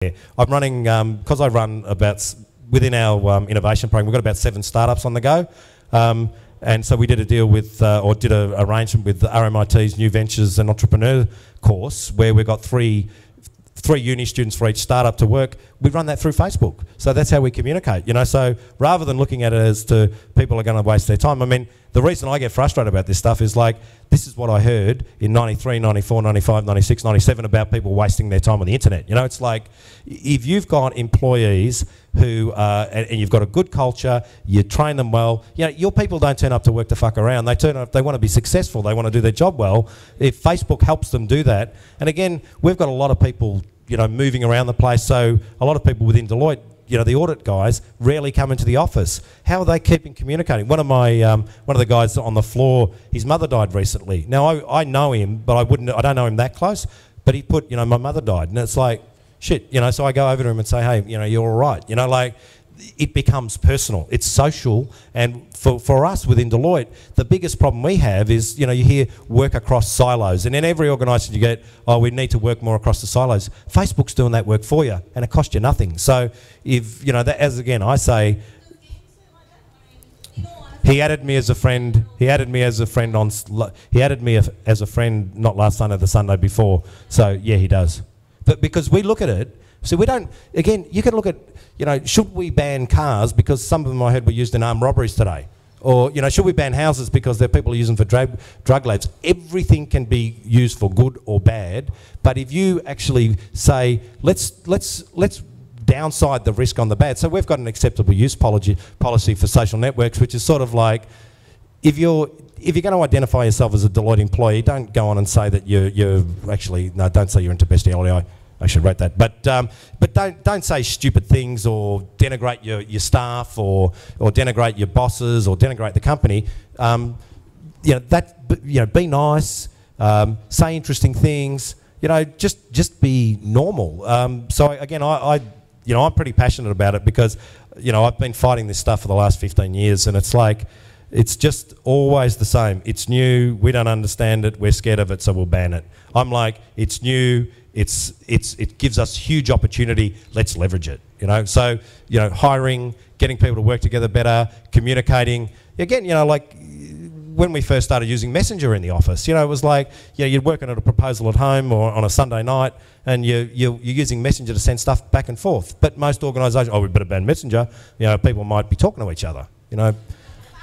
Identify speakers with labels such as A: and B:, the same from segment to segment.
A: I'm running, because I run about, within our innovation program, we've got about 7 startups on the go. And so we did a deal with, or did an arrangement with RMIT's New Ventures and Entrepreneur course, where we've got three uni students for each startup to work. We run that through Facebook. So that's how we communicate, you know. So rather than looking at it as to people are going to waste their time, I mean, the reason I get frustrated about this stuff is like, this is what I heard in 93, 94, 95, 96, 97 about people wasting their time on the internet. You know, it's like, if you've got employees who, and you've got a good culture, you train them well, you know, your people don't turn up to work to fuck around. They turn up, they want to be successful, they want to do their job well. If Facebook helps them do that, and again, we've got a lot of people, you know, moving around the place, so a lot of people within Deloitte, you know, the audit guys rarely come into the office. How are they keeping communicating? One of the guys on the floor, his mother died recently. Now I know him, but I don't know him that close. But he put, you know, my mother died, and it's like, shit, you know. So I go over to him and say, hey, you know, you're all right, you know, like. It becomes personal, it's social, and for us within Deloitte, the biggest problem we have is, you know, you hear work across silos, and in every organisation you get, oh, we need to work more across the silos. Facebook's doing that work for you, and it costs you nothing. So if, you know, that, as again I say, he added me as a friend. He added me as a friend on. He added me as a friend not last Sunday, the Sunday before. So yeah, he does. But because we look at it. So we don't, again, you can look at, you know, should we ban cars because some of them I heard were used in armed robberies today? Or, you know, should we ban houses because there are people using for drug labs? Everything can be used for good or bad, but if you actually say, let's downside the risk on the bad. So we've got an acceptable use policy for social networks, which is sort of like, if you're going to identify yourself as a Deloitte employee, don't go on and say that you're actually, no, don't say you're into bestiality. I should write that, but don't say stupid things or denigrate your staff or denigrate your bosses or denigrate the company. You know, be nice, say interesting things. You know, just be normal. So again, you know, I'm pretty passionate about it because, you know, I've been fighting this stuff for the last 15 years, and it's like, it's just always the same. It's new. We don't understand it. We're scared of it, so we'll ban it. I'm like, it's new. It gives us huge opportunity. Let's leverage it. You know, so, you know, hiring, getting people to work together better, communicating. Again, you know, like when we first started using Messenger in the office, you know, it was like, you know, you're working on a proposal at home or on a Sunday night, and you're using Messenger to send stuff back and forth. But most organisations, oh, we better ban Messenger. You know, people might be talking to each other. You know.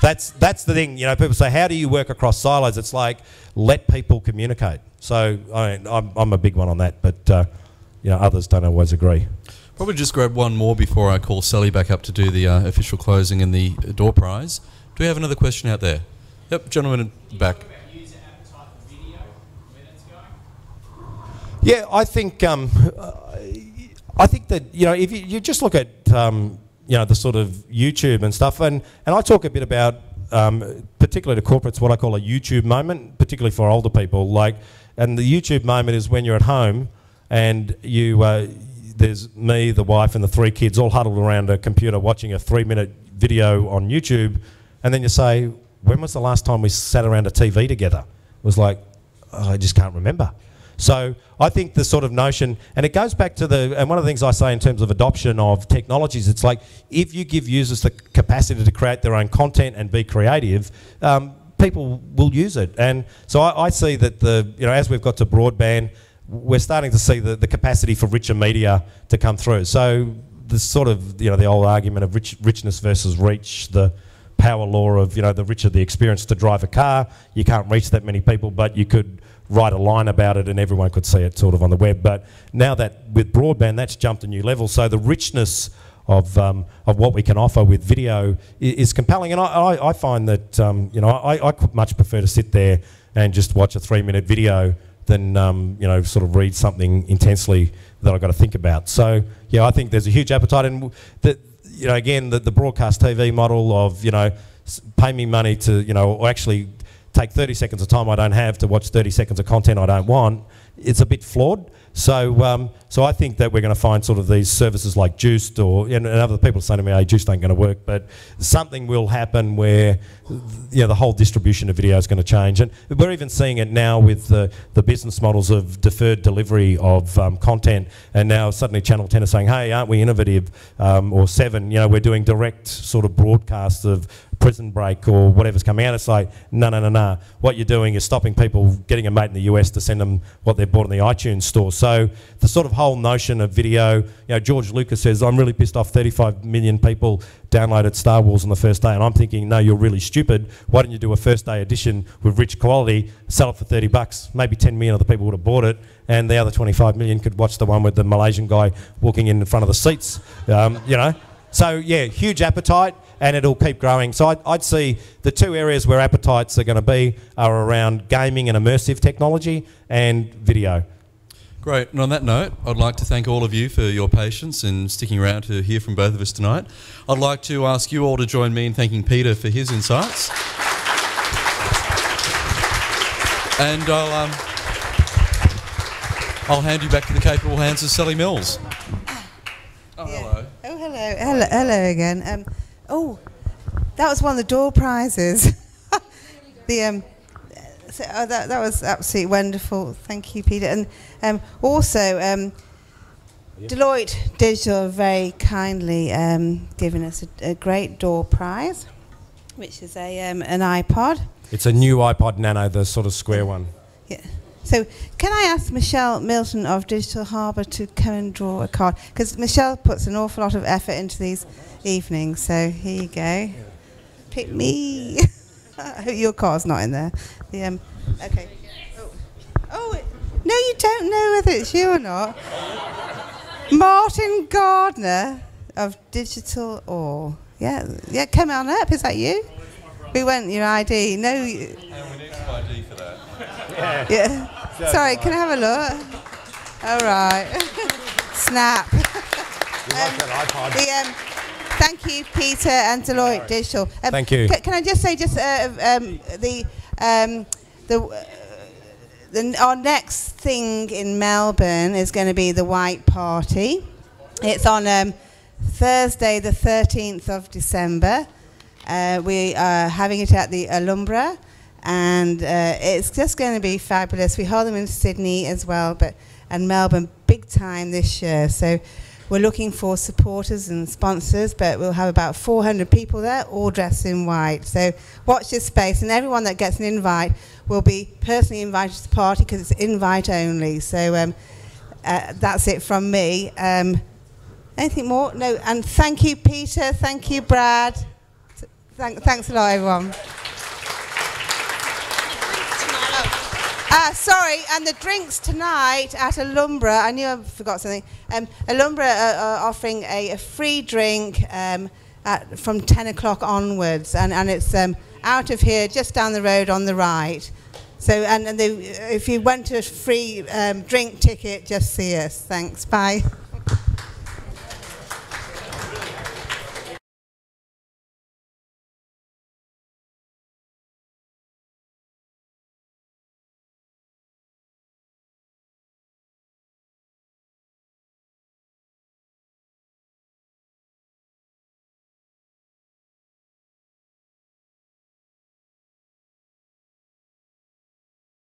A: That's the thing, you know, people say, how do you work across silos? It's like, let people communicate. So I'm a big one on that, but, you know, others don't always agree.
B: Probably just grab one more before I call Sally back up to do the official closing and the door prize. Do we have another question out there? Yep, gentleman in the back.
A: Yeah, I think that, you know, if you just look at, you know, the sort of YouTube and stuff, and I talk a bit about, particularly to corporates, what I call a YouTube moment, particularly for older people. Like, and the YouTube moment is when you're at home and you, there's me, the wife, and the 3 kids all huddled around a computer watching a 3-minute video on YouTube, and then you say, when was the last time we sat around a TV together? It was like, oh, I just can't remember. So I think the sort of notion, and it goes back to and one of the things I say in terms of adoption of technologies, it's like, if you give users the capacity to create their own content and be creative, people will use it. And so I see that you know, as we've got to broadband, we're starting to see the capacity for richer media to come through. So the sort of, you know, the old argument of richness versus reach, the power law of, you know, the richer the experience to drive a car, you can't reach that many people, but you could write a line about it and everyone could see it sort of on the web. But now that with broadband, that's jumped a new level. So the richness of what we can offer with video is compelling. And I find that, you know, I could much prefer to sit there and just watch a 3-minute video than, you know, sort of read something intensely that I've got to think about. So, yeah, I think there's a huge appetite. And, you know, again, the broadcast TV model of, you know, pay me money to, you know, or actually take 30 seconds of time I don't have to watch 30 seconds of content I don't want, it's a bit flawed. So, so I think that we're going to find sort of these services like Juiced, or and other people are saying to me, "Hey, Juiced ain't going to work," but something will happen where, you know, the whole distribution of video is going to change, and we're even seeing it now with the business models of deferred delivery of content, and now suddenly Channel 10 are saying, "Hey, aren't we innovative?" Or 7, you know, we're doing direct sort of broadcasts of Prison Break or whatever's coming out. It's like, no. What you're doing is stopping people getting a mate in the US to send them what they've bought in the iTunes store. So the sort of whole notion of video, you know, George Lucas says, "I'm really pissed off 35 million people downloaded Star Wars on the first day." And I'm thinking, no, you're really stupid. Why don't you do a first day edition with rich quality, sell it for $30? Maybe 10 million of the people would have bought it, and the other 25 million could watch the one with the Malaysian guy walking in front of the seats, you know. So yeah, huge appetite, and it'll keep growing. So I'd see the two areas where appetites are going to be are around gaming and immersive technology and video.
B: Great. And on that note, I'd like to thank all of you for your patience and sticking around to hear from both of us tonight. I'd like to ask you all to join me in thanking Peter for his insights. And I'll hand you back to the capable hands of Sally Mills. Oh,
C: yeah.
B: hello.
C: Oh, hello again. Oh, that was one of the door prizes. That was absolutely wonderful. Thank you, Peter. And also, Deloitte Digital very kindly given us a great door prize, which is an iPod.
A: It's a new iPod Nano, the sort of square one.
C: Yeah. So can I ask Michelle Milton of Digital Harbour to come and draw a card? Because Michelle puts an awful lot of effort into these evenings. So here you go. Pick me. I hope your card's not in there. Okay. Oh, no, you don't know whether it's you or not. Martin Gardner of Digital Or. Yeah, come on up. Is that you? We want your ID. No.
B: And we need some ID for that.
C: Yeah. Sorry, can I have a look? All right. Snap. Thank you, Peter and Deloitte Digital.
A: Thank you.
C: Can I just say, our next thing in Melbourne is going to be the White Party. It's on Thursday, the 13th of December. We are having it at the Alhambra. And it's just going to be fabulous. We hold them in Sydney as well, and Melbourne big time this year. So we're looking for supporters and sponsors, but we'll have about 400 people there, all dressed in white. So watch this space, and everyone that gets an invite will be personally invited to the party because it's invite only. So that's it from me. Anything more? No. And thank you, Peter. Thank you, Brad. Thanks a lot, everyone. Sorry, and the drinks tonight at Alhambra, I knew I forgot something. Alhambra are offering a free drink from 10 o'clock onwards, and it's out of here, just down the road on the right. So, and if you want a free drink ticket, just see us. Thanks, bye.